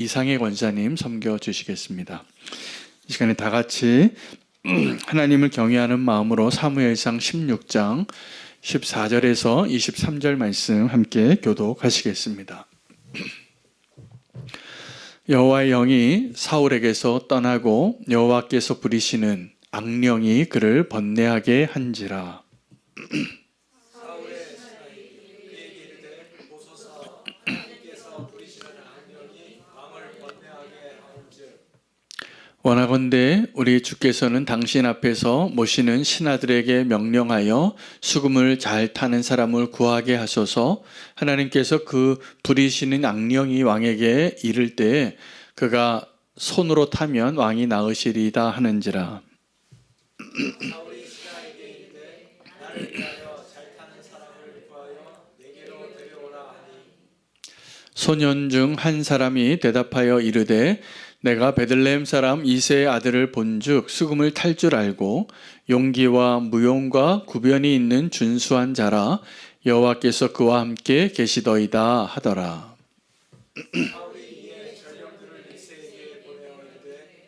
이상의 권사님 섬겨주시겠습니다. 이 시간에 다 같이 하나님을 경외하는 마음으로 사무엘상 16장 14절에서 23절 말씀 함께 교독하시겠습니다. 여호와의 영이 사울에게서 떠나고 여호와께서 부리시는 악령이 그를 번뇌하게 한지라. 원하건대 우리 주께서는 당신 앞에서 모시는 신하들에게 명령하여 수금을 잘 타는 사람을 구하게 하소서. 하나님께서 그 부리시는 악령이 왕에게 이를 때에 그가 손으로 타면 왕이 나으시리이다 하는지라. 사울이 신하에게 이르되 나를 위하여 잘 타는 사람을 구하여 내게로 데려오라 하니 소년 중 한 사람이 대답하여 이르되 내가 베들레헴 사람 이새의 아들을 본즉 수금을 탈 줄 알고 용기와 무용과 구변이 있는 준수한 자라. 여호와께서 그와 함께 계시더이다 하더라. 사울이 이에 전령들을 이새에게 보내어 이르되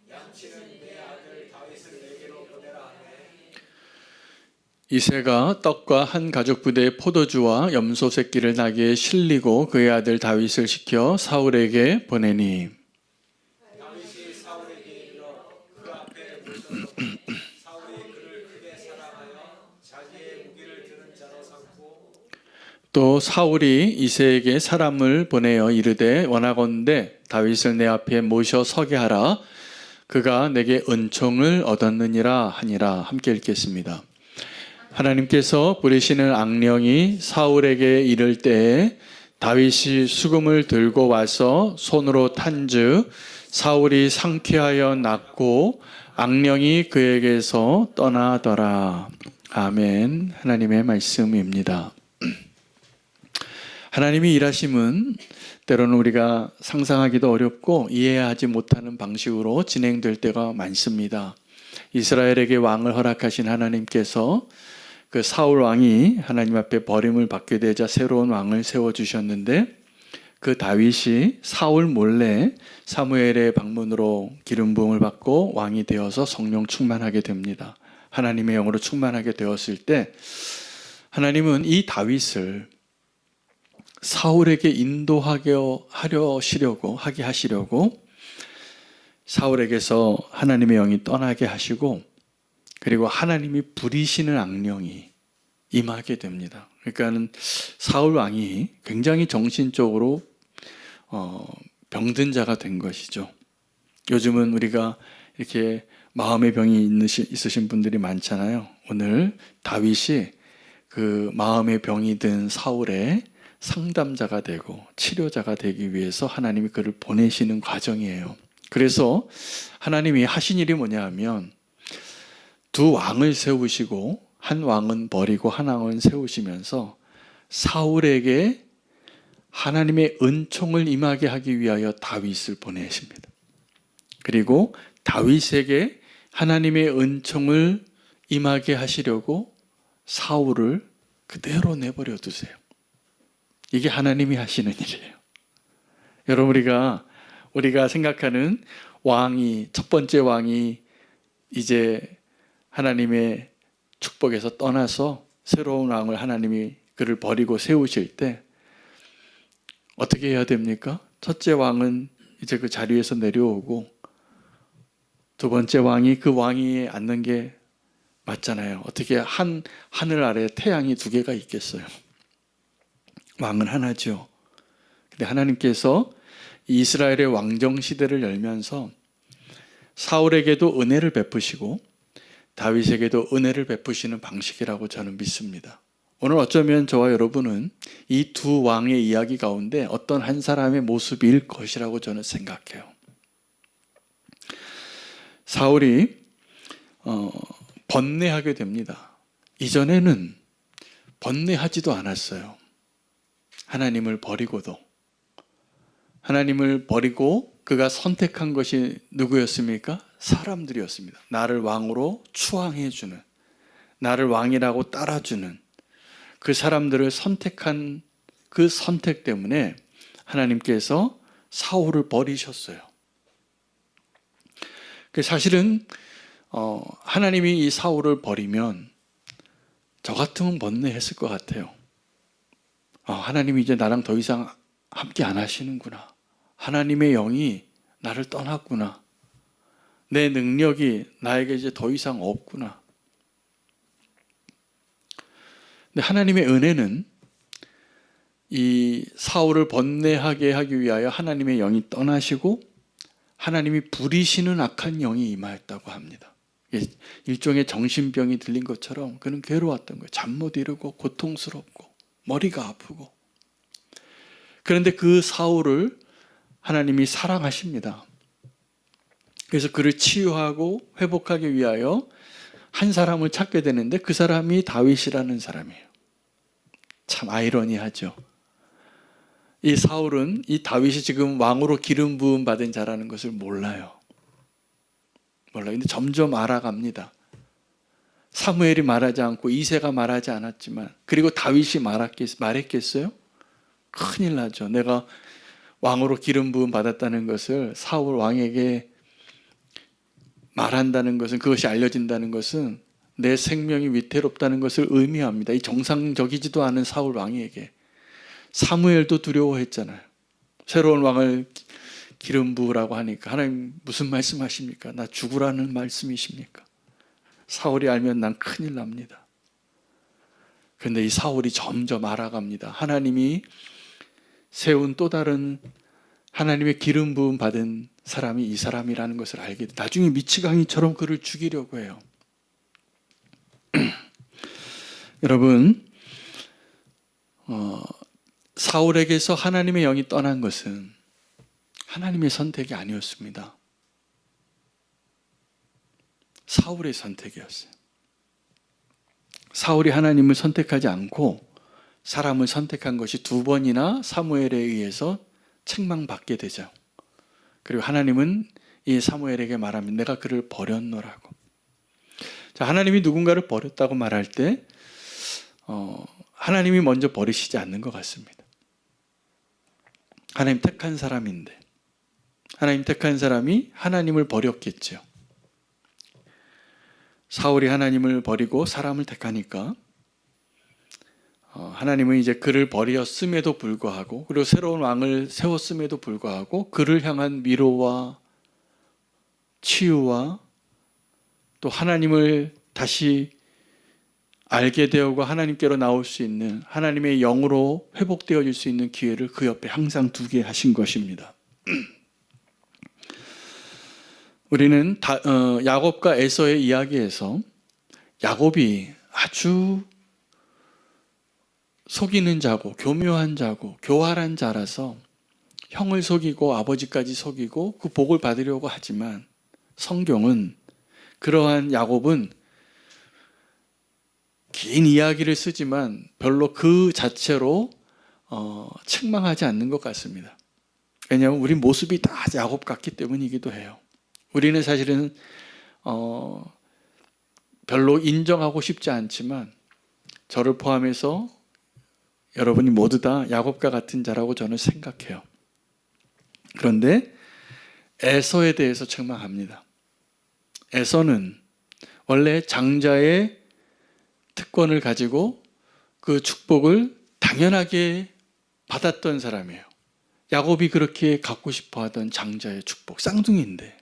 양치는 내 아들 다윗을 내게로 보내라 하매 이새가 떡과 한 가죽 부대의 포도주와 염소 새끼를 나귀에 실리고 그의 아들 다윗을 시켜 사울에게 보내니 또 사울이 이새에게 사람을 보내어 이르되 원하건대 다윗을 내 앞에 모셔 서게 하라. 그가 내게 은총을 얻었느니라 하니라. 함께 읽겠습니다. 하나님께서 부리시는 악령이 사울에게 이를 때에 다윗이 수금을 들고 와서 손으로 탄즉 사울이 상쾌하여 낫고 악령이 그에게서 떠나더라. 아멘. 하나님의 말씀입니다. 하나님이 일하심은 때로는 우리가 상상하기도 어렵고 이해하지 못하는 방식으로 진행될 때가 많습니다. 이스라엘에게 왕을 허락하신 하나님께서 그 사울 왕이 하나님 앞에 버림을 받게 되자 새로운 왕을 세워주셨는데 그 다윗이 사울 몰래 사무엘의 방문으로 기름 부음을 받고 왕이 되어서 성령 충만하게 됩니다. 하나님의 영으로 충만하게 되었을 때 하나님은 이 다윗을 사울에게 인도하게 하시려고 사울에게서 하나님의 영이 떠나게 하시고 그리고 하나님이 부리시는 악령이 임하게 됩니다. 그러니까는 사울 왕이 굉장히 정신적으로 병든 자가 된 것이죠. 요즘은 우리가 이렇게 마음의 병이 있으신 분들이 많잖아요. 오늘 다윗이 그 마음의 병이 든 사울의 상담자가 되고 치료자가 되기 위해서 하나님이 그를 보내시는 과정이에요. 그래서 하나님이 하신 일이 뭐냐 하면 두 왕을 세우시고 한 왕은 버리고 한 왕은 세우시면서 사울에게 하나님의 은총을 임하게 하기 위하여 다윗을 보내십니다. 그리고 다윗에게 하나님의 은총을 임하게 하시려고 사울을 그대로 내버려 두세요. 이게 하나님이 하시는 일이에요. 여러분 우리가 생각하는 왕이 첫 번째 왕이 이제 하나님의 축복에서 떠나서 새로운 왕을 하나님이 그를 버리고 세우실 때 어떻게 해야 됩니까? 첫째 왕은 이제 그 자리에서 내려오고 두 번째 왕이 그 왕위에 앉는 게 맞잖아요. 어떻게 하늘 아래 태양이 두 개가 있겠어요? 왕은 하나죠. 근데 하나님께서 이스라엘의 왕정 시대를 열면서 사울에게도 은혜를 베푸시고 다윗에게도 은혜를 베푸시는 방식이라고 저는 믿습니다. 오늘 어쩌면 저와 여러분은 이 두 왕의 이야기 가운데 어떤 한 사람의 모습일 것이라고 저는 생각해요. 사울이 번뇌하게 됩니다. 이전에는 번뇌하지도 않았어요. 하나님을 버리고도. 하나님을 버리고 그가 선택한 것이 누구였습니까? 사람들이었습니다. 나를 왕으로 추앙해주는, 나를 왕이라고 따라주는 그 사람들을 선택한 그 선택 때문에 하나님께서 사울을 버리셨어요. 사실은 하나님이 이 사울을 버리면 저 같으면 번뇌했을 것 같아요. 하나님이 이제 나랑 더 이상 함께 안 하시는구나. 하나님의 영이 나를 떠났구나. 내 능력이 나에게 이제 더 이상 없구나. 근데 하나님의 은혜는 이 사울을 번뇌하게 하기 위하여 하나님의 영이 떠나시고 하나님이 부리시는 악한 영이 임하였다고 합니다. 일종의 정신병이 들린 것처럼 그는 괴로웠던 거예요. 잠 못 이루고 고통스럽고 머리가 아프고. 그런데 그 사울을 하나님이 사랑하십니다. 그래서 그를 치유하고 회복하기 위하여 한 사람을 찾게 되는데 그 사람이 다윗이라는 사람이에요. 참 아이러니하죠. 이 사울은 이 다윗이 지금 왕으로 기름 부음 받은 자라는 것을 몰라요. 근데 점점 알아갑니다. 사무엘이 말하지 않고 이새가 말하지 않았지만, 그리고 다윗이 말했겠어요? 큰일 나죠. 내가 왕으로 기름 부음 받았다는 것을 사울 왕에게 말한다는 것은, 그것이 알려진다는 것은 내 생명이 위태롭다는 것을 의미합니다. 이 정상적이지도 않은 사울 왕에게. 사무엘도 두려워했잖아요. 새로운 왕을 기름 부으라고 하니까 하나님 무슨 말씀하십니까? 나 죽으라는 말씀이십니까? 사울이 알면 난 큰일 납니다. 그런데 이 사울이 점점 알아갑니다. 하나님이 세운 또 다른 하나님의 기름 부음 받은 사람이 이 사람이라는 것을 알게 돼. 나중에 미치광이처럼 그를 죽이려고 해요. 여러분, 사울에게서 하나님의 영이 떠난 것은 하나님의 선택이 아니었습니다. 사울의 선택이었어요. 사울이 하나님을 선택하지 않고 사람을 선택한 것이 두 번이나 사무엘에 의해서 책망받게 되죠. 그리고 하나님은 이 사무엘에게 말하면 내가 그를 버렸노라고. 자, 하나님이 누군가를 버렸다고 말할 때 하나님이 먼저 버리시지 않는 것 같습니다. 하나님 택한 사람인데, 하나님 택한 사람이 하나님을 버렸겠죠. 사울이 하나님을 버리고 사람을 택하니까 하나님은 이제 그를 버렸음에도 불구하고, 그리고 새로운 왕을 세웠음에도 불구하고 그를 향한 위로와 치유와 또 하나님을 다시 알게 되고 하나님께로 나올 수 있는, 하나님의 영으로 회복되어질 수 있는 기회를 그 옆에 항상 두게 하신 것입니다. 우리는 야곱과 에서의 이야기에서 야곱이 아주 속이는 자고 교묘한 자고 교활한 자라서 형을 속이고 아버지까지 속이고 그 복을 받으려고 하지만, 성경은 그러한 야곱은 긴 이야기를 쓰지만 별로 그 자체로 책망하지 않는 것 같습니다. 왜냐하면 우리 모습이 다 야곱 같기 때문이기도 해요. 우리는 사실은 별로 인정하고 싶지 않지만 저를 포함해서 여러분이 모두 다 야곱과 같은 자라고 저는 생각해요. 그런데 에서에 대해서 책망합니다. 에서는 원래 장자의 특권을 가지고 그 축복을 당연하게 받았던 사람이에요. 야곱이 그렇게 갖고 싶어 하던 장자의 축복, 쌍둥이인데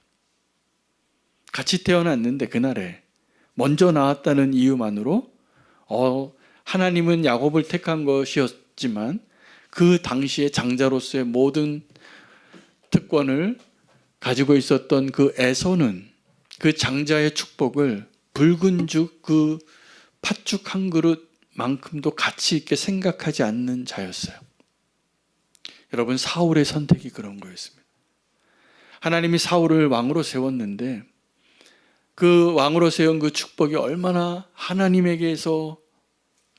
같이 태어났는데 그날에 먼저 나왔다는 이유만으로 하나님은 야곱을 택한 것이었지만 그 당시에 장자로서의 모든 특권을 가지고 있었던 그 에서는 그 장자의 축복을 붉은 죽, 그 팥죽 한 그릇만큼도 가치 있게 생각하지 않는 자였어요. 여러분, 사울의 선택이 그런 거였습니다. 하나님이 사울을 왕으로 세웠는데 그 왕으로 세운 그 축복이 얼마나 하나님에게서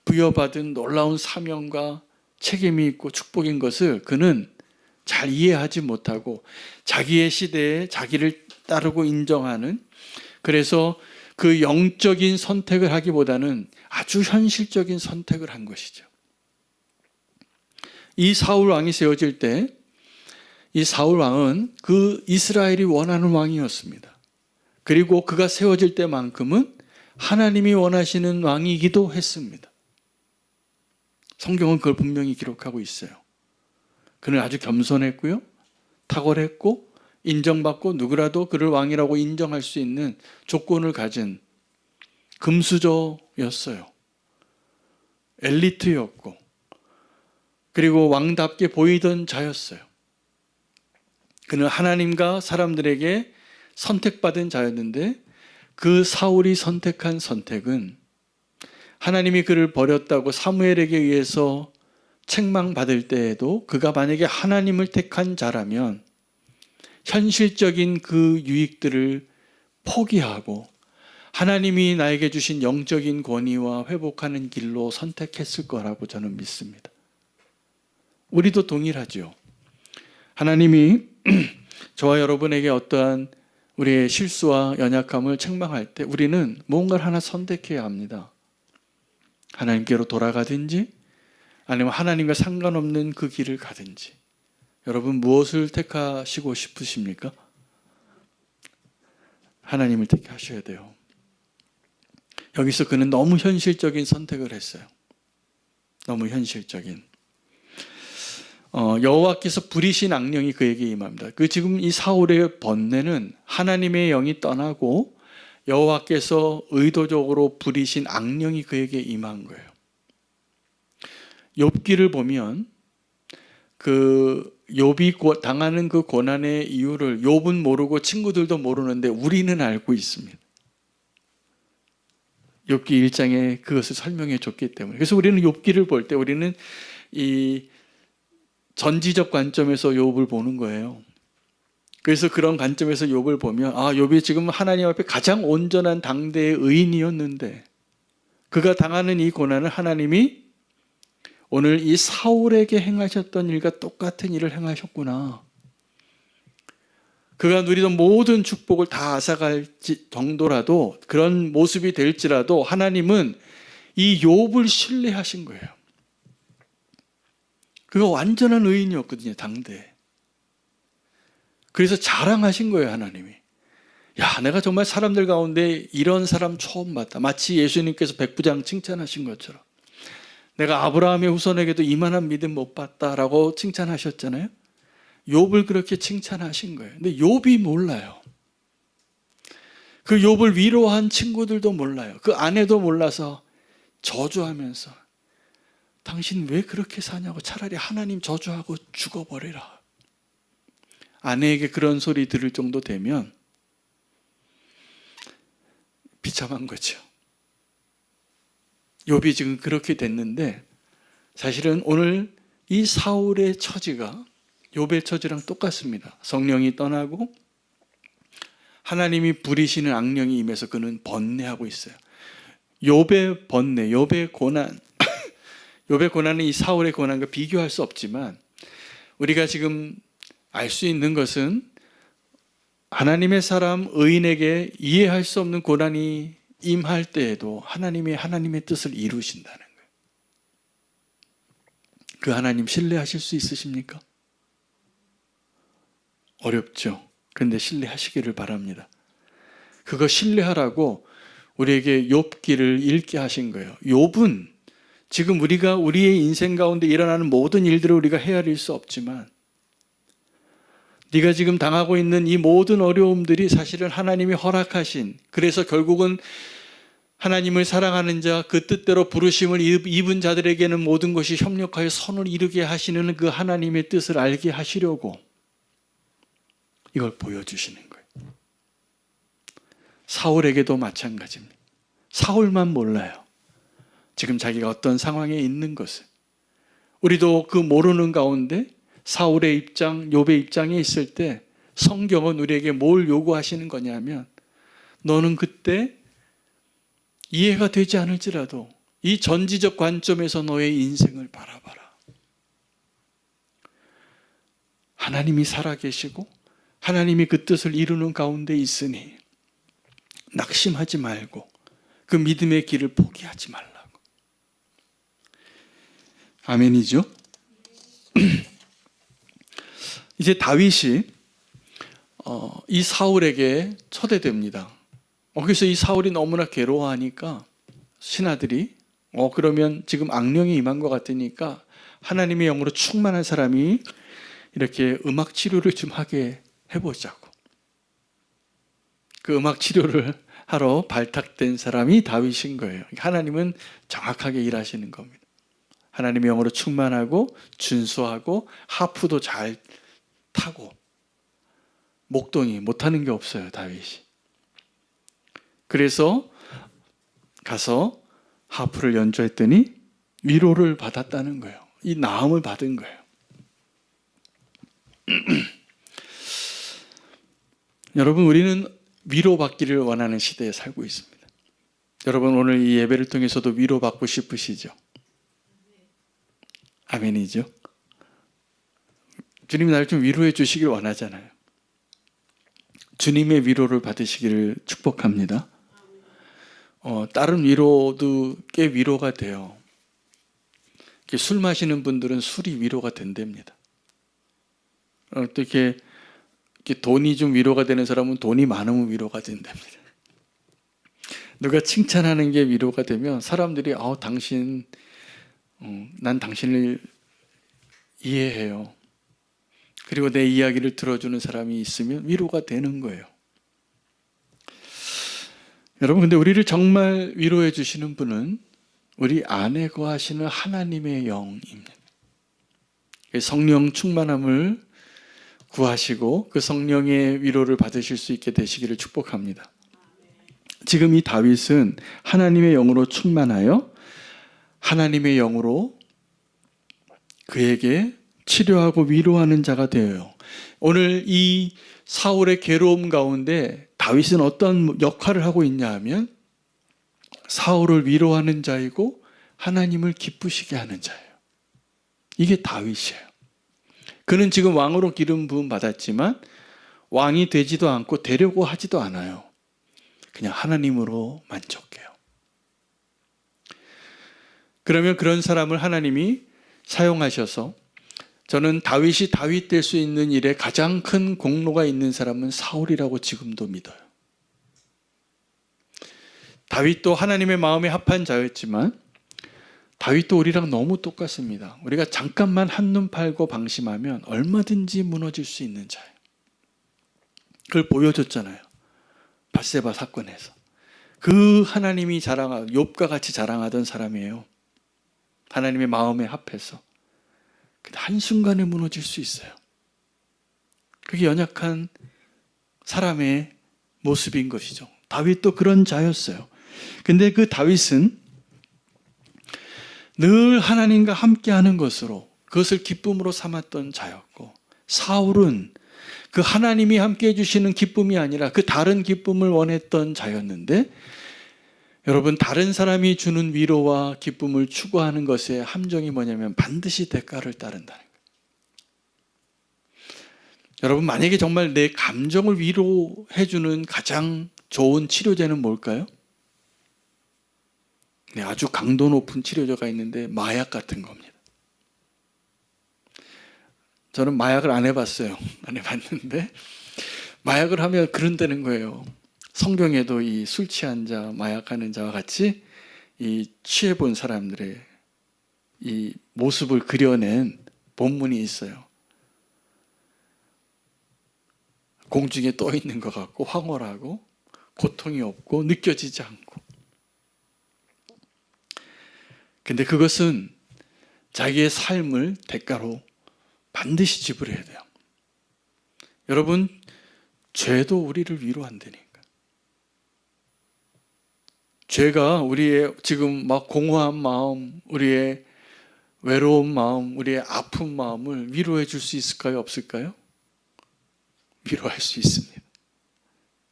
부여받은 놀라운 사명과 책임이 있고 축복인 것을 그는 잘 이해하지 못하고 자기의 시대에 자기를 따르고 인정하는, 그래서 그 영적인 선택을 하기보다는 아주 현실적인 선택을 한 것이죠. 이 사울 왕이 세워질 때 이 사울 왕은 그 이스라엘이 원하는 왕이었습니다. 그리고 그가 세워질 때만큼은 하나님이 원하시는 왕이기도 했습니다. 성경은 그걸 분명히 기록하고 있어요. 그는 아주 겸손했고요, 탁월했고, 인정받고 누구라도 그를 왕이라고 인정할 수 있는 조건을 가진 금수저였어요. 엘리트였고, 그리고 왕답게 보이던 자였어요. 그는 하나님과 사람들에게 선택받은 자였는데 그 사울이 선택한 선택은 하나님이 그를 버렸다고 사무엘에게 의해서 책망받을 때에도 그가 만약에 하나님을 택한 자라면 현실적인 그 유익들을 포기하고 하나님이 나에게 주신 영적인 권위와 회복하는 길로 선택했을 거라고 저는 믿습니다. 우리도 동일하죠. 하나님이 저와 여러분에게 어떠한 우리의 실수와 연약함을 책망할 때 우리는 뭔가를 하나 선택해야 합니다. 하나님께로 돌아가든지 아니면 하나님과 상관없는 그 길을 가든지. 여러분 무엇을 택하시고 싶으십니까? 하나님을 택하셔야 돼요. 여기서 그는 너무 현실적인 선택을 했어요. 너무 현실적인. 여호와께서 부리신 악령이 그에게 임합니다. 지금 이 사울의 번뇌는 하나님의 영이 떠나고 여호와께서 의도적으로 부리신 악령이 그에게 임한 거예요. 욥기를 보면 그 욥이 당하는 그 고난의 이유를 욥은 모르고 친구들도 모르는데 우리는 알고 있습니다. 욥기 1장에 그것을 설명해 줬기 때문에. 그래서 우리는 욥기를 볼 때 우리는 이 전지적 관점에서 욥을 보는 거예요. 그래서 그런 관점에서 욥을 보면 욥이 지금 하나님 앞에 가장 온전한 당대의 의인이었는데 그가 당하는 이 고난을 하나님이 오늘 이 사울에게 행하셨던 일과 똑같은 일을 행하셨구나. 그가 누리던 모든 축복을 다 앗아갈 정도라도 그런 모습이 될지라도 하나님은 이 욥을 신뢰하신 거예요. 그가 완전한 의인이었거든요, 당대에. 그래서 자랑하신 거예요, 하나님이. 야, 내가 정말 사람들 가운데 이런 사람 처음 봤다. 마치 예수님께서 백부장 칭찬하신 것처럼. 내가 아브라함의 후손에게도 이만한 믿음 못 봤다라고 칭찬하셨잖아요. 욥을 그렇게 칭찬하신 거예요. 근데 욥이 몰라요. 그 욥을 위로한 친구들도 몰라요. 그 아내도 몰라서 저주하면서 당신 왜 그렇게 사냐고 차라리 하나님 저주하고 죽어버리라. 아내에게 그런 소리 들을 정도 되면 비참한 거죠. 욥이 지금 그렇게 됐는데 사실은 오늘 이 사울의 처지가 욥의 처지랑 똑같습니다. 성령이 떠나고 하나님이 부리시는 악령이 임해서 그는 번뇌하고 있어요. 욥의 번뇌, 욥의 고난, 욥의 고난은 이 사울의 고난과 비교할 수 없지만 우리가 지금 알 수 있는 것은 하나님의 사람 의인에게 이해할 수 없는 고난이 임할 때에도 하나님이 하나님의 뜻을 이루신다는 거예요. 그 하나님 신뢰하실 수 있으십니까? 어렵죠. 그런데 신뢰하시기를 바랍니다. 그거 신뢰하라고 우리에게 욥기를 읽게 하신 거예요. 욥은 지금 우리가 우리의 인생 가운데 일어나는 모든 일들을 우리가 헤아릴 수 없지만 네가 지금 당하고 있는 이 모든 어려움들이 사실은 하나님이 허락하신, 그래서 결국은 하나님을 사랑하는 자, 그 뜻대로 부르심을 입은 자들에게는 모든 것이 협력하여 선을 이루게 하시는 그 하나님의 뜻을 알게 하시려고 이걸 보여주시는 거예요. 사울에게도 마찬가지입니다. 사울만 몰라요. 지금 자기가 어떤 상황에 있는 것을. 우리도 그 모르는 가운데 사울의 입장, 욥의 입장에 있을 때 성경은 우리에게 뭘 요구하시는 거냐면 너는 그때 이해가 되지 않을지라도 이 전지적 관점에서 너의 인생을 바라봐라. 하나님이 살아계시고 하나님이 그 뜻을 이루는 가운데 있으니 낙심하지 말고 그 믿음의 길을 포기하지 말라고. 아멘이죠? 이제 다윗이 이 사울에게 초대됩니다. 그래서 이 사울이 너무나 괴로워하니까 신하들이 그러면 지금 악령이 임한 것 같으니까 하나님의 영으로 충만한 사람이 이렇게 음악 치료를 좀 하게 해보자고. 그 음악 치료를 하러 발탁된 사람이 다윗인 거예요. 하나님은 정확하게 일하시는 겁니다. 하나님의 영으로 충만하고 준수하고 하프도 잘 타고 목동이 못하는 게 없어요, 다윗이. 그래서 가서 하프를 연주했더니 위로를 받았다는 거예요. 이 나음을 받은 거예요. 여러분, 우리는 위로받기를 원하는 시대에 살고 있습니다. 여러분, 오늘 이 예배를 통해서도 위로받고 싶으시죠? 아멘이죠? 주님이 나를 좀 위로해 주시길 원하잖아요. 주님의 위로를 받으시기를 축복합니다. 다른 위로도 꽤 위로가 돼요. 술 마시는 분들은 술이 위로가 된답니다. 어떻게 돈이 좀 위로가 되는 사람은 돈이 많으면 위로가 된답니다. 누가 칭찬하는 게 위로가 되면 사람들이 난 당신을 이해해요. 그리고 내 이야기를 들어주는 사람이 있으면 위로가 되는 거예요. 여러분, 근데 우리를 정말 위로해 주시는 분은 우리 안에 거하시는 하나님의 영입니다. 성령 충만함을 구하시고 그 성령의 위로를 받으실 수 있게 되시기를 축복합니다. 지금 이 다윗은 하나님의 영으로 충만하여 하나님의 영으로 그에게 치료하고 위로하는 자가 되어요. 오늘 이 사울의 괴로움 가운데 다윗은 어떤 역할을 하고 있냐 하면 사울을 위로하는 자이고 하나님을 기쁘시게 하는 자예요. 이게 다윗이에요. 그는 지금 왕으로 기름 부음 받았지만 왕이 되지도 않고 되려고 하지도 않아요. 그냥 하나님으로 만족해요. 그러면 그런 사람을 하나님이 사용하셔서 저는 다윗이 다윗 될 수 있는 일에 가장 큰 공로가 있는 사람은 사울이라고 지금도 믿어요. 다윗도 하나님의 마음에 합한 자였지만 다윗도 우리랑 너무 똑같습니다. 우리가 잠깐만 한눈 팔고 방심하면 얼마든지 무너질 수 있는 자예요. 그걸 보여줬잖아요. 밧세바 사건에서. 그 하나님이 욥과 같이 자랑하던 사람이에요. 하나님의 마음에 합해서. 근데 한순간에 무너질 수 있어요. 그게 연약한 사람의 모습인 것이죠. 다윗도 그런 자였어요. 근데 그 다윗은 늘 하나님과 함께하는 것으로 그것을 기쁨으로 삼았던 자였고, 사울은 그 하나님이 함께해 주시는 기쁨이 아니라 그 다른 기쁨을 원했던 자였는데, 여러분, 다른 사람이 주는 위로와 기쁨을 추구하는 것의 함정이 뭐냐면 반드시 대가를 따른다는 거예요. 여러분, 만약에 정말 내 감정을 위로해 주는 가장 좋은 치료제는 뭘까요? 네, 아주 강도 높은 치료제가 있는데 마약 같은 겁니다. 저는 마약을 안 해봤어요. 안 해봤는데 마약을 하면 그런다는 거예요. 성경에도 이 술 취한 자, 마약하는 자와 같이 이 취해본 사람들의 이 모습을 그려낸 본문이 있어요. 공중에 떠 있는 것 같고 황홀하고 고통이 없고 느껴지지 않고. 근데 그것은 자기의 삶을 대가로 반드시 지불해야 돼요. 여러분, 죄도 우리를 위로한다니까. 죄가 우리의 지금 막 공허한 마음, 우리의 외로운 마음, 우리의 아픈 마음을 위로해 줄 수 있을까요? 없을까요? 위로할 수 있습니다.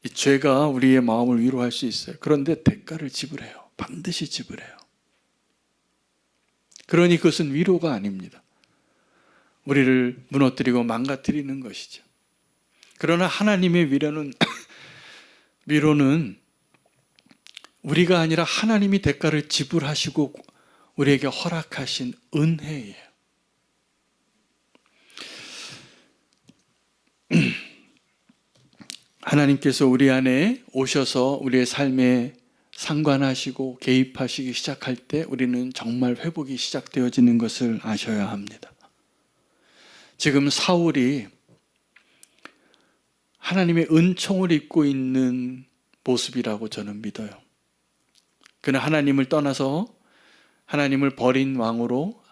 이 죄가 우리의 마음을 위로할 수 있어요. 그런데 대가를 지불해요. 반드시 지불해요. 그러니 그것은 위로가 아닙니다. 우리를 무너뜨리고 망가뜨리는 것이죠. 그러나 하나님의 위로는 우리가 아니라 하나님이 대가를 지불하시고 우리에게 허락하신 은혜예요. 하나님께서 우리 안에 오셔서 우리의 삶에 상관하시고 개입하시기 시작할 때 우리는 정말 회복이 시작되어지는 것을 아셔야 합니다. 지금 사울이 하나님의 은총을 입고 있는 모습이라고 저는 믿어요. 그는 하나님을 떠나서 하나님을 버린 왕으로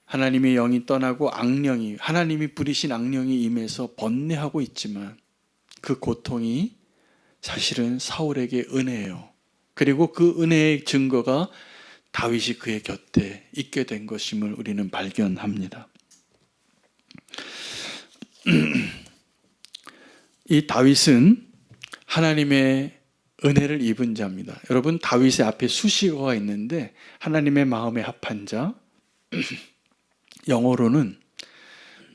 하나님의 영이 떠나고 악령이, 하나님이 부리신 악령이 임해서 번뇌하고 있지만 그 고통이 사실은 사울에게 은혜예요. 그리고 그 은혜의 증거가 다윗이 그의 곁에 있게 된 것임을 우리는 발견합니다. 이 다윗은 하나님의 은혜를 입은 자입니다. 여러분, 다윗의 앞에 수식어가 있는데 하나님의 마음에 합한 자, 영어로는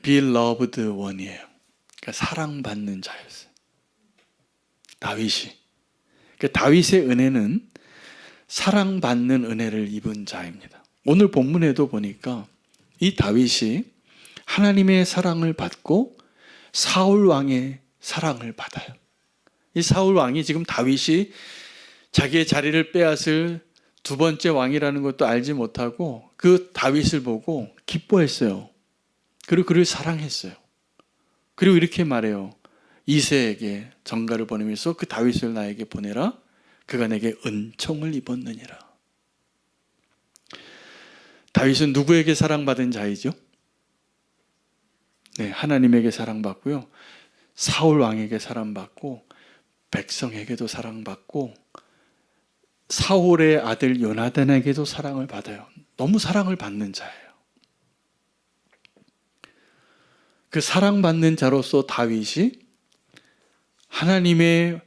beloved one이에요. 그러니까 사랑받는 자였어요. 다윗이. 그러니까 다윗의 은혜는 사랑받는 은혜를 입은 자입니다. 오늘 본문에도 보니까 이 다윗이 하나님의 사랑을 받고 사울 왕의 사랑을 받아요. 이 사울 왕이 지금 다윗이 자기의 자리를 빼앗을 두 번째 왕이라는 것도 알지 못하고 그 다윗을 보고 기뻐했어요. 그리고 그를 사랑했어요. 그리고 이렇게 말해요. 이새에게 전가를 보내면서 그 다윗을 나에게 보내라. 그가 내게 은총을 입었느니라. 다윗은 누구에게 사랑받은 자이죠? 네, 하나님에게 사랑받고요. 사울 왕에게 사랑받고 백성에게도 사랑받고 사울의 아들 요나단에게도 사랑을 받아요. 너무 사랑을 받는 자예요. 그 사랑받는 자로서 다윗이 하나님의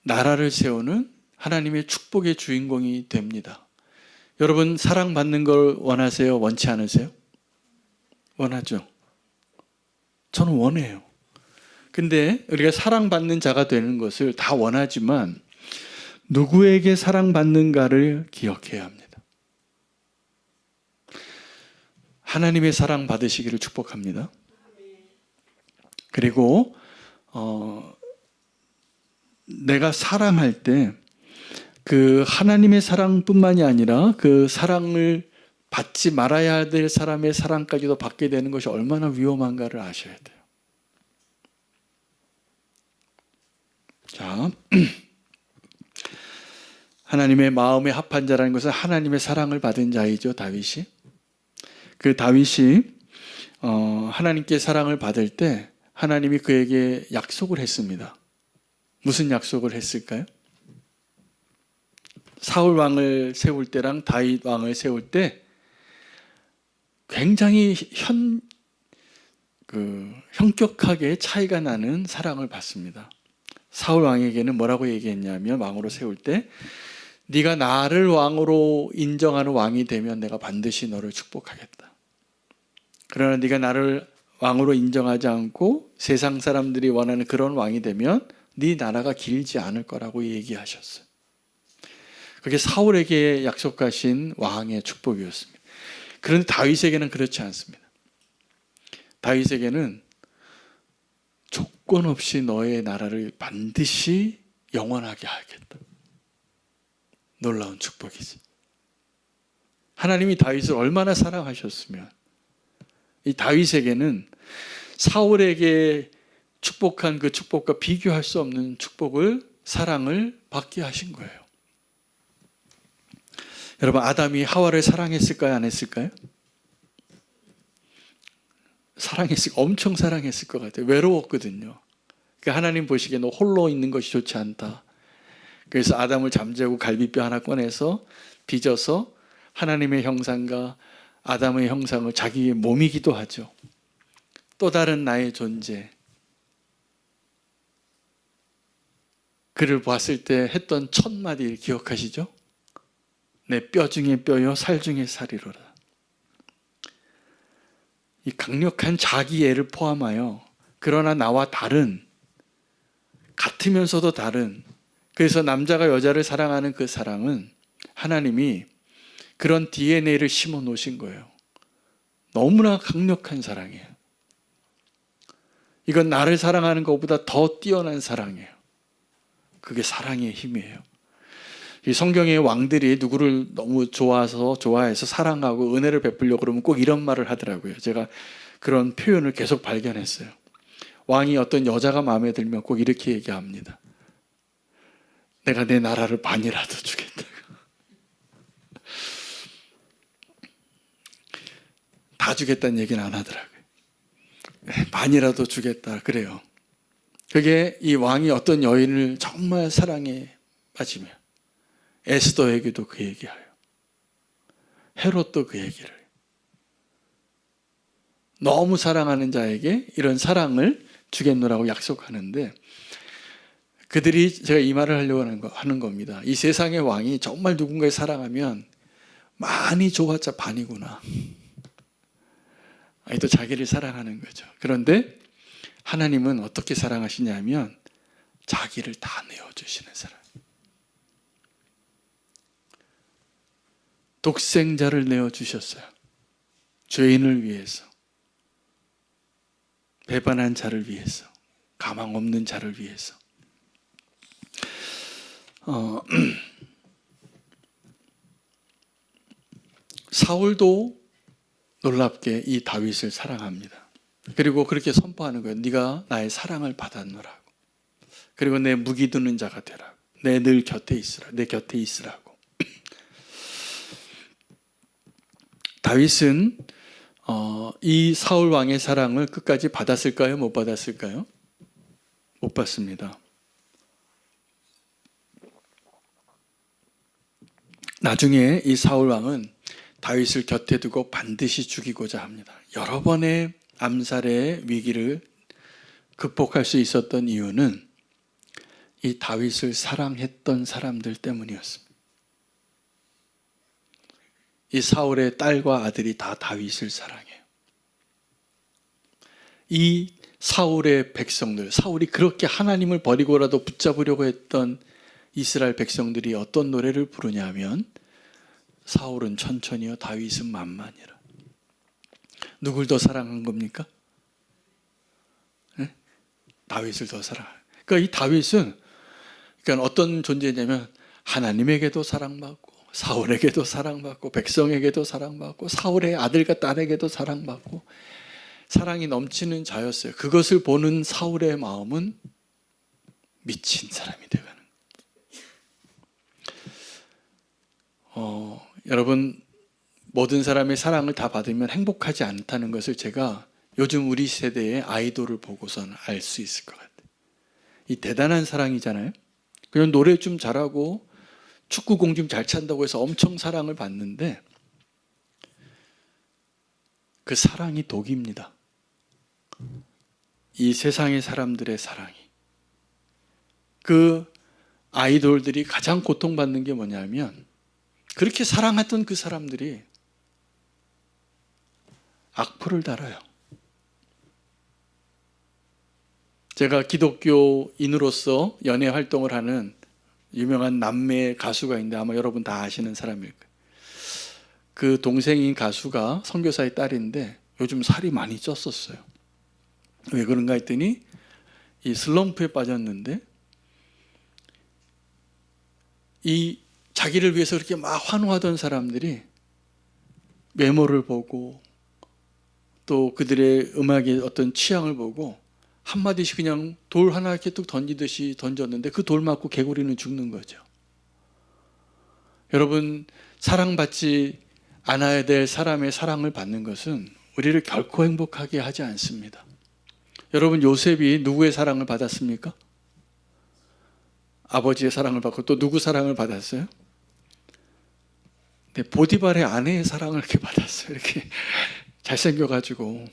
나라를 세우는 하나님의 축복의 주인공이 됩니다. 여러분, 사랑받는 걸 원하세요? 원치 않으세요? 원하죠. 저는 원해요. 근데 우리가 사랑받는 자가 되는 것을 다 원하지만 누구에게 사랑받는가를 기억해야 합니다. 하나님의 사랑 받으시기를 축복합니다. 그리고 내가 사랑할 때 그 하나님의 사랑뿐만이 아니라 그 사랑을 받지 말아야 될 사람의 사랑까지도 받게 되는 것이 얼마나 위험한가를 아셔야 돼요. 자, 하나님의 마음에 합한 자라는 것은 하나님의 사랑을 받은 자이죠, 다윗이. 그 다윗이 하나님께 사랑을 받을 때 하나님이 그에게 약속을 했습니다. 무슨 약속을 했을까요? 사울 왕을 세울 때랑 다윗 왕을 세울 때 굉장히 현격하게 차이가 나는 사랑을 받습니다. 사울 왕에게는 뭐라고 얘기했냐면 왕으로 세울 때 네가 나를 왕으로 인정하는 왕이 되면 내가 반드시 너를 축복하겠다. 그러나 네가 나를 왕으로 인정하지 않고 세상 사람들이 원하는 그런 왕이 되면 네 나라가 길지 않을 거라고 얘기하셨어요. 그게 사울에게 약속하신 왕의 축복이었습니다. 그런데 다윗에게는 그렇지 않습니다. 다윗에게는 조건 없이 너의 나라를 반드시 영원하게 하겠다. 놀라운 축복이지. 하나님이 다윗을 얼마나 사랑하셨으면 이 다윗에게는 사울에게 축복한 그 축복과 비교할 수 없는 축복을, 사랑을 받게 하신 거예요. 여러분, 아담이 하와를 사랑했을까요? 안 했을까요? 엄청 사랑했을 것 같아요. 외로웠거든요. 그러니까 하나님 보시기에 너 홀로 있는 것이 좋지 않다. 그래서 아담을 잠재우고 갈비뼈 하나 꺼내서 빚어서 하나님의 형상과 아담의 형상을 자기의 몸이기도 하죠. 또 다른 나의 존재. 그를 봤을 때 했던 첫 마디 기억하시죠? 내 뼈 중에 뼈요 살 중에 살이로라. 이 강력한 자기애를 포함하여 그러나 나와 다른, 같으면서도 다른, 그래서 남자가 여자를 사랑하는 그 사랑은 하나님이 그런 DNA를 심어 놓으신 거예요. 너무나 강력한 사랑이에요. 이건 나를 사랑하는 것보다 더 뛰어난 사랑이에요. 그게 사랑의 힘이에요. 이 성경의 왕들이 누구를 너무 좋아해서 사랑하고 은혜를 베풀려고 그러면 꼭 이런 말을 하더라고요. 제가 그런 표현을 계속 발견했어요. 왕이 어떤 여자가 마음에 들면 꼭 이렇게 얘기합니다. 내가 내 나라를 반이라도 주겠다. 다 주겠다는 얘기는 안 하더라고요. 반이라도 주겠다 그래요. 그게 이 왕이 어떤 여인을 정말 사랑에 빠지면 에스더에게도 그 얘기해요. 헤롯도 그 얘기를 해요. 너무 사랑하는 자에게 이런 사랑을 주겠노라고 약속하는데, 그들이 제가 이 말을 하려고 하는 겁니다. 이 세상의 왕이 정말 누군가를 사랑하면 많이 줘봤자 반이구나. 아니, 또 자기를 사랑하는 거죠. 그런데 하나님은 어떻게 사랑하시냐면 자기를 다 내어주시는 사람. 독생자를 내어주셨어요. 죄인을 위해서, 배반한 자를 위해서, 가망 없는 자를 위해서. 사울도 놀랍게 이 다윗을 사랑합니다. 그리고 그렇게 선포하는 거예요. 네가 나의 사랑을 받았노라고. 그리고 내 무기 두는 자가 되라고. 내 늘 곁에 있으라. 내 곁에 있으라고. 다윗은 이 사울 왕의 사랑을 끝까지 받았을까요? 못 받았을까요? 못 받습니다. 나중에 이 사울 왕은 다윗을 곁에 두고 반드시 죽이고자 합니다. 여러 번의 암살의 위기를 극복할 수 있었던 이유는 이 다윗을 사랑했던 사람들 때문이었습니다. 이 사울의 딸과 아들이 다 다윗을 사랑해요. 이 사울의 백성들, 사울이 그렇게 하나님을 버리고라도 붙잡으려고 했던 이스라엘 백성들이 어떤 노래를 부르냐면, 사울은 천천히요 다윗은 만만이라. 누굴 더 사랑한 겁니까? 네? 다윗을 더 사랑해요. 그러니까 이 다윗은 그러니까 어떤 존재냐면 하나님에게도 사랑받고 사울에게도 사랑받고 백성에게도 사랑받고 사울의 아들과 딸에게도 사랑받고 사랑이 넘치는 자였어요. 그것을 보는 사울의 마음은 미친 사람이 되어가는 거예요. 여러분, 모든 사람의 사랑을 다 받으면 행복하지 않다는 것을 제가 요즘 우리 세대의 아이돌을 보고선 알 수 있을 것 같아요. 이 대단한 사랑이잖아요. 그냥 노래 좀 잘하고 축구공 좀 잘 찬다고 해서 엄청 사랑을 받는데 그 사랑이 독입니다. 이 세상의 사람들의 사랑이. 그 아이돌들이 가장 고통받는 게 뭐냐면 그렇게 사랑했던 그 사람들이 악플을 달아요. 제가 기독교인으로서 연예 활동을 하는 유명한 남매 가수가 있는데 아마 여러분 다 아시는 사람일 거예요. 그 동생인 가수가 선교사의 딸인데 요즘 살이 많이 쪘었어요. 왜 그런가 했더니 이 슬럼프에 빠졌는데 이 자기를 위해서 그렇게 막 환호하던 사람들이 외모를 보고 또 그들의 음악의 어떤 취향을 보고 한마디씩 그냥 돌 하나 이렇게 뚝 던지듯이 던졌는데 그 돌 맞고 개구리는 죽는 거죠. 여러분, 사랑받지 않아야 될 사람의 사랑을 받는 것은 우리를 결코 행복하게 하지 않습니다. 여러분, 요셉이 누구의 사랑을 받았습니까? 아버지의 사랑을 받고 또 누구 사랑을 받았어요? 네, 보디발의 아내의 사랑을 이렇게 받았어요. 이렇게 잘생겨가지고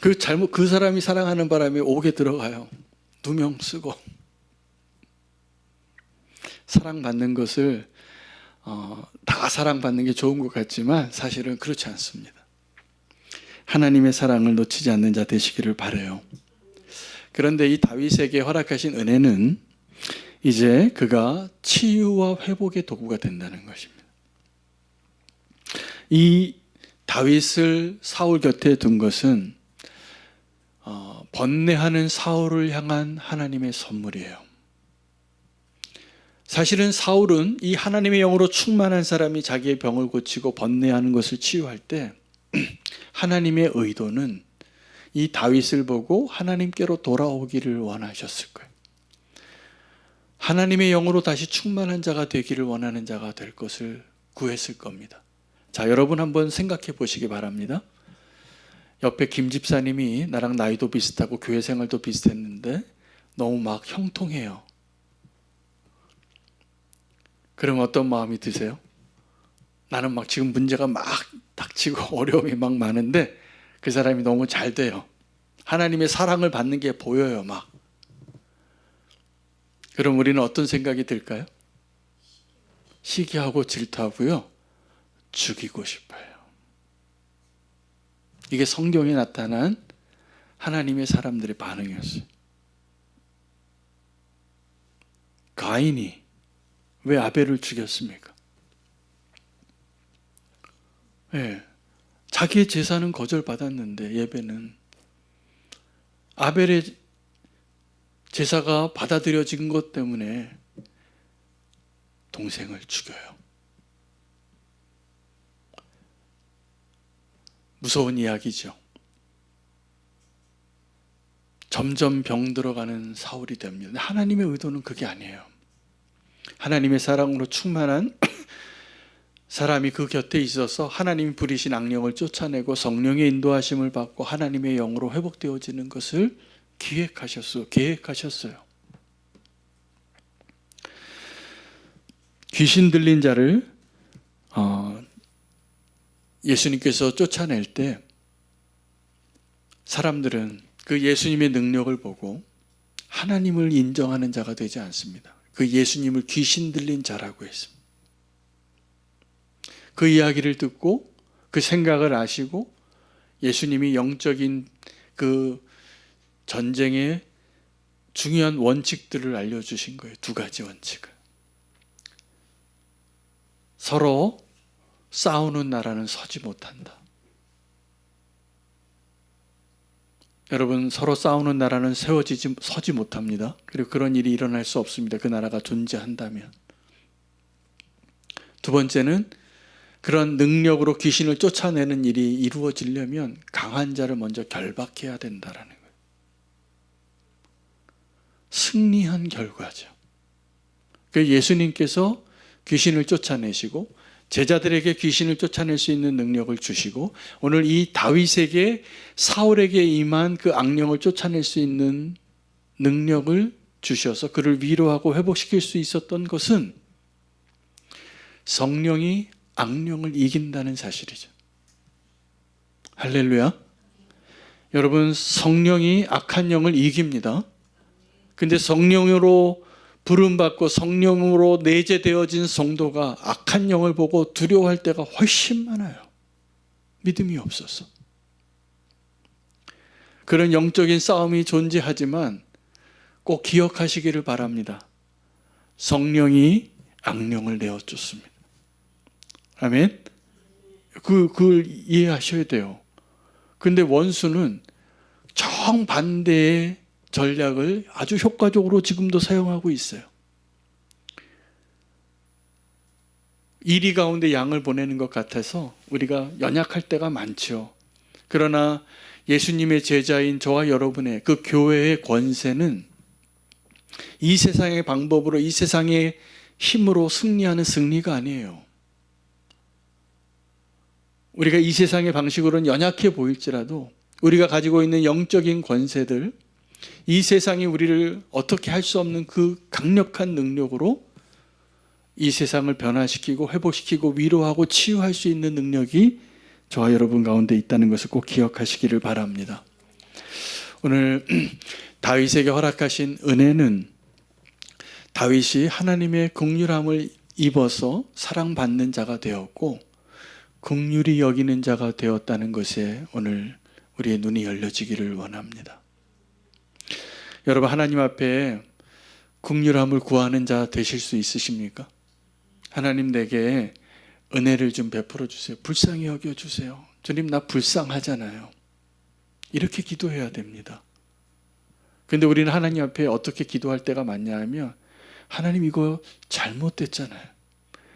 그 사람이 사랑하는 바람에 옥에 들어가요. 누명 쓰고. 사랑받는 것을 다 사랑받는 게 좋은 것 같지만 사실은 그렇지 않습니다. 하나님의 사랑을 놓치지 않는 자 되시기를 바라요. 그런데 이 다윗에게 허락하신 은혜는 이제 그가 치유와 회복의 도구가 된다는 것입니다. 이 다윗을 사울 곁에 둔 것은 번뇌하는 사울을 향한 하나님의 선물이에요. 사실은 사울은 이 하나님의 영으로 충만한 사람이 자기의 병을 고치고 번뇌하는 것을 치유할 때 하나님의 의도는 이 다윗을 보고 하나님께로 돌아오기를 원하셨을 거예요. 하나님의 영으로 다시 충만한 자가 되기를 원하는 자가 될 것을 구했을 겁니다. 자, 여러분 한번 생각해 보시기 바랍니다. 옆에 김 집사님이 나랑 나이도 비슷하고 교회 생활도 비슷했는데 너무 막 형통해요. 그럼 어떤 마음이 드세요? 나는 막 지금 문제가 막 닥치고 어려움이 막 많은데 그 사람이 너무 잘 돼요. 하나님의 사랑을 받는 게 보여요, 막. 그럼 우리는 어떤 생각이 들까요? 시기하고 질투하고요. 죽이고 싶어요. 이게 성경에 나타난 하나님의 사람들의 반응이었어요. 가인이 왜 아벨을 죽였습니까? 네. 자기의 제사는 거절받았는데 예배는 아벨의 제사가 받아들여진 것 때문에 동생을 죽여요. 무서운 이야기죠. 점점 병들어가는 사울이 됩니다. 하나님의 의도는 그게 아니에요. 하나님의 사랑으로 충만한 사람이 그 곁에 있어서 하나님이 부리신 악령을 쫓아내고 성령의 인도하심을 받고 하나님의 영으로 회복되어지는 것을 계획하셨어요. 귀신 들린 자를 예수님께서 쫓아낼 때 사람들은 그 예수님의 능력을 보고 하나님을 인정하는 자가 되지 않습니다. 그 예수님을 귀신 들린 자라고 했습니다. 그 이야기를 듣고 그 생각을 아시고 예수님이 영적인 그 전쟁의 중요한 원칙들을 알려주신 거예요. 두 가지 원칙을. 서로 싸우는 나라는 서지 못한다. 여러분, 서로 싸우는 나라는 서지 못합니다. 그리고 그런 일이 일어날 수 없습니다. 그 나라가 존재한다면. 두 번째는 그런 능력으로 귀신을 쫓아내는 일이 이루어지려면 강한 자를 먼저 결박해야 된다라는 거예요. 승리한 결과죠. 예수님께서 귀신을 쫓아내시고 제자들에게 귀신을 쫓아낼 수 있는 능력을 주시고 오늘 이 다윗에게 사울에게 임한 그 악령을 쫓아낼 수 있는 능력을 주셔서 그를 위로하고 회복시킬 수 있었던 것은 성령이 악령을 이긴다는 사실이죠. 할렐루야. 여러분, 성령이 악한 영을 이깁니다. 근데 성령으로 부름받고 성령으로 내재되어진 성도가 악한 영을 보고 두려워할 때가 훨씬 많아요. 믿음이 없어서. 그런 영적인 싸움이 존재하지만 꼭 기억하시기를 바랍니다. 성령이 악령을 내어쫓습니다. 아멘. 그걸 이해하셔야 돼요. 근데 원수는 정반대의 전략을 아주 효과적으로 지금도 사용하고 있어요. 이리 가운데 양을 보내는 것 같아서 우리가 연약할 때가 많죠. 그러나 예수님의 제자인 저와 여러분의 그 교회의 권세는 이 세상의 방법으로 이 세상의 힘으로 승리하는 승리가 아니에요. 우리가 이 세상의 방식으로는 연약해 보일지라도 우리가 가지고 있는 영적인 권세들, 이 세상이 우리를 어떻게 할 수 없는 그 강력한 능력으로 이 세상을 변화시키고 회복시키고 위로하고 치유할 수 있는 능력이 저와 여러분 가운데 있다는 것을 꼭 기억하시기를 바랍니다. 오늘 다윗에게 허락하신 은혜는 다윗이 하나님의 긍휼함을 입어서 사랑받는 자가 되었고 긍휼히 여기는 자가 되었다는 것에 오늘 우리의 눈이 열려지기를 원합니다. 여러분, 하나님 앞에 긍휼함을 구하는 자 되실 수 있으십니까? 하나님, 내게 은혜를 좀 베풀어 주세요. 불쌍히 여겨 주세요. 주님, 나 불쌍하잖아요. 이렇게 기도해야 됩니다. 근데 우리는 하나님 앞에 어떻게 기도할 때가 많냐 하면 하나님 이거 잘못됐잖아요.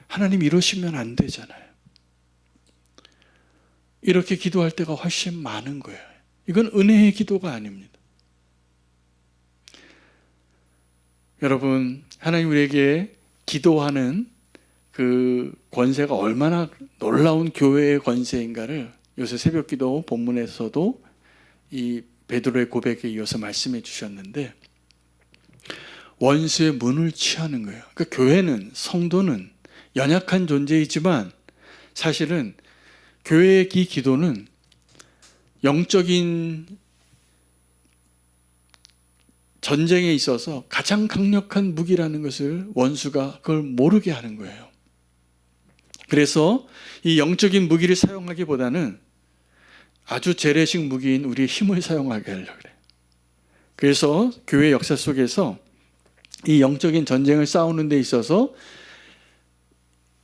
하나님 이러시면 안 되잖아요. 이렇게 기도할 때가 훨씬 많은 거예요. 이건 은혜의 기도가 아닙니다. 여러분, 하나님 우리에게 기도하는 그 권세가 얼마나 놀라운 교회의 권세인가를 요새 새벽기도 본문에서도 이 베드로의 고백에 이어서 말씀해 주셨는데, 원수의 문을 취하는 거예요. 그러니까 교회는, 성도는 연약한 존재이지만 사실은 교회의 이 기도는 영적인 전쟁에 있어서 가장 강력한 무기라는 것을 원수가 그걸 모르게 하는 거예요. 그래서 이 영적인 무기를 사용하기보다는 아주 재래식 무기인 우리의 힘을 사용하게 하려고 그래요. 그래서 교회 역사 속에서 이 영적인 전쟁을 싸우는 데 있어서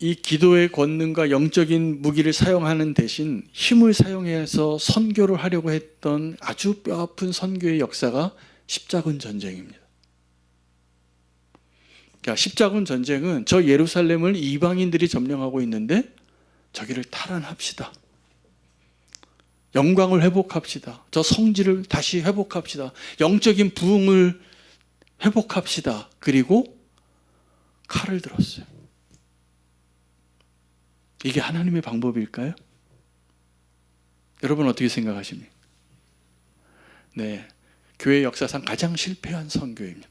이 기도의 권능과 영적인 무기를 사용하는 대신 힘을 사용해서 선교를 하려고 했던 아주 뼈아픈 선교의 역사가 십자군 전쟁입니다. 그러니까 십자군 전쟁은 저 예루살렘을 이방인들이 점령하고 있는데 저기를 탈환합시다. 영광을 회복합시다. 저 성지를 다시 회복합시다. 영적인 부흥을 회복합시다. 그리고 칼을 들었어요. 이게 하나님의 방법일까요? 여러분 어떻게 생각하십니까? 네, 교회 역사상 가장 실패한 선교입니다.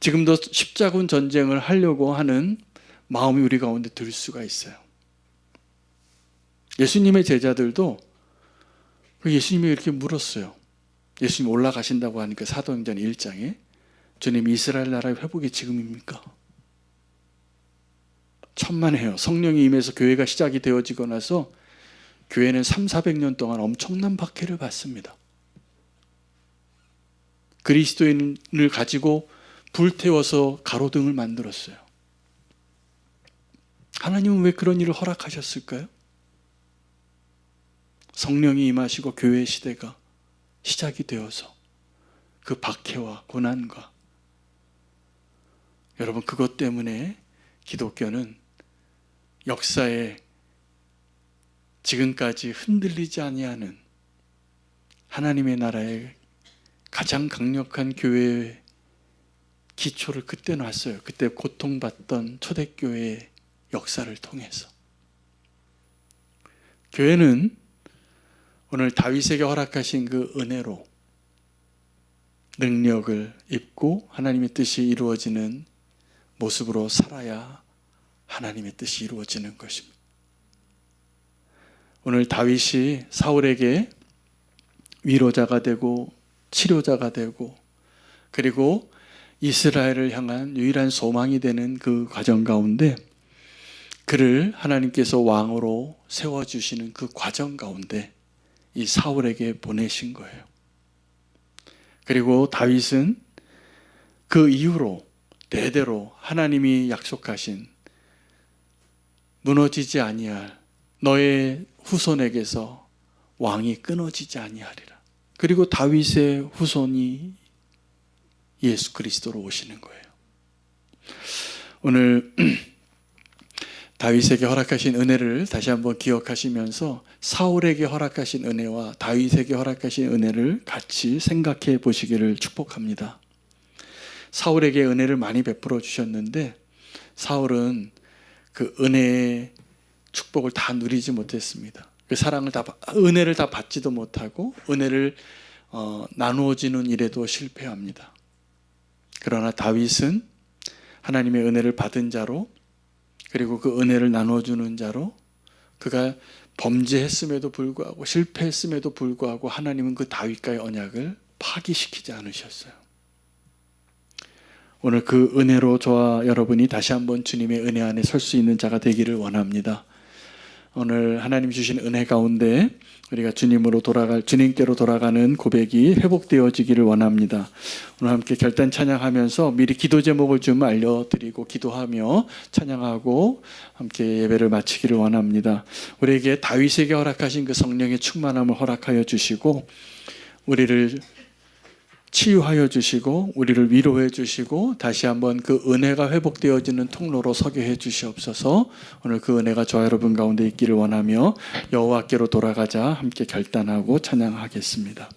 지금도 십자군 전쟁을 하려고 하는 마음이 우리 가운데 들 수가 있어요. 예수님의 제자들도 예수님이 이렇게 물었어요. 예수님 올라가신다고 하니까 사도행전 1장에 주님 이스라엘 나라의 회복이 지금입니까? 천만에요. 성령이 임해서 교회가 시작이 되어지고 나서 교회는 300~400년 동안 엄청난 박해를 받습니다. 그리스도인을 가지고 불태워서 가로등을 만들었어요. 하나님은 왜 그런 일을 허락하셨을까요? 성령이 임하시고 교회 시대가 시작이 되어서 그 박해와 고난과, 여러분 그것 때문에 기독교는 역사에 지금까지 흔들리지 아니하는 하나님의 나라의 가장 강력한 교회의 기초를 그때 놨어요. 그때 고통받던 초대교회의 역사를 통해서. 교회는 오늘 다윗에게 허락하신 그 은혜로 능력을 입고 하나님의 뜻이 이루어지는 모습으로 살아야 하나님의 뜻이 이루어지는 것입니다. 오늘 다윗이 사울에게 위로자가 되고 치료자가 되고 그리고 이스라엘을 향한 유일한 소망이 되는 그 과정 가운데 그를 하나님께서 왕으로 세워주시는 그 과정 가운데 이 사울에게 보내신 거예요. 그리고 다윗은 그 이후로 대대로 하나님이 약속하신 무너지지 아니할 너의 후손에게서 왕이 끊어지지 아니하리라. 그리고 다윗의 후손이 예수 그리스도로 오시는 거예요. 오늘 다윗에게 허락하신 은혜를 다시 한번 기억하시면서 사울에게 허락하신 은혜와 다윗에게 허락하신 은혜를 같이 생각해 보시기를 축복합니다. 사울에게 은혜를 많이 베풀어 주셨는데 사울은 그 은혜의 축복을 다 누리지 못했습니다. 그 사랑을 다, 은혜를 다 받지도 못하고 은혜를 나누어지는 일에도 실패합니다. 그러나 다윗은 하나님의 은혜를 받은 자로 그리고 그 은혜를 나눠주는 자로 그가 범죄했음에도 불구하고 실패했음에도 불구하고 하나님은 그 다윗과의 언약을 파기시키지 않으셨어요. 오늘 그 은혜로 저와 여러분이 다시 한번 주님의 은혜 안에 설 수 있는 자가 되기를 원합니다. 오늘 하나님 주신 은혜 가운데 우리가 주님께로 돌아가는 고백이 회복되어지기를 원합니다. 오늘 함께 결단 찬양하면서 미리 기도 제목을 좀 알려드리고 기도하며 찬양하고 함께 예배를 마치기를 원합니다. 우리에게 다윗에게 허락하신 그 성령의 충만함을 허락하여 주시고 우리를 치유하여 주시고 우리를 위로해 주시고 다시 한번 그 은혜가 회복되어지는 통로로 서게 해 주시옵소서. 오늘 그 은혜가 저와 여러분 가운데 있기를 원하며 여호와께로 돌아가자 함께 결단하고 찬양하겠습니다.